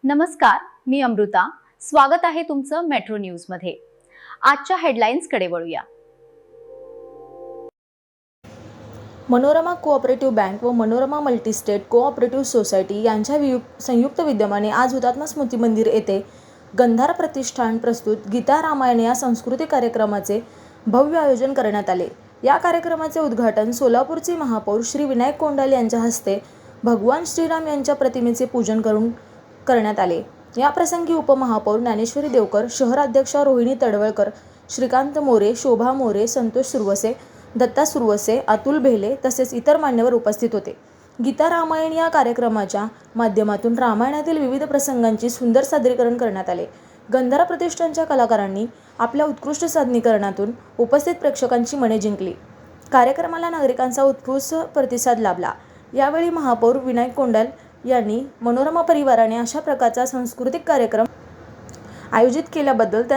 नमस्कार, मी अमृता. स्वागत आहे तुमचं मेट्रो न्यूजमध्ये. आजच्या हेडलाईन्सकडे वळूया. मनोरमा कोऑपरेटिव्ह बँक व मनोरमा मल्टीस्टेट कोऑपरेटिव्ह सोसायटी यांच्या संयुक्त विद्यमाने आज हुतात्मा स्मृती मंदिर येथे गंधार प्रतिष्ठान प्रस्तुत गीता रामायण या सांस्कृतिक कार्यक्रमाचे भव्य आयोजन करण्यात आले. या कार्यक्रमाचे उद्घाटन सोलापूरचे महापौर श्री विनायक कोंडाल यांच्या हस्ते भगवान श्रीराम यांच्या प्रतिमेचे पूजन करून करण्यात आले. या प्रसंगी उपमहापौर ज्ञानेश्वरी देवकर, शहराध्यक्षा रोहिणी तडवळकर, श्रीकांत मोरे, शोभा मोरे, संतोष सुरवसे, दत्ता सुरवसे, अतुल भेले तसेच इतर मान्यवर उपस्थित होते. गीता रामायण या कार्यक्रमाच्या माध्यमातून रामायणातील विविध प्रसंगांची सुंदर सादरीकरण करण्यात आले. गंधार प्रतिष्ठानच्या कलाकारांनी आपल्या उत्कृष्ट सादरीकरणातून उपस्थित प्रेक्षकांची मने जिंकली. कार्यक्रमाला नागरिकांचा उत्स्फूर्त प्रतिसाद लाभला. यावेळी महापौर विनायक कोंडाल यांनी मनोरमा परिवाराने अशा प्रकारचा सांस्कृतिक कार्यक्रम आयोजित केल्याबद्दल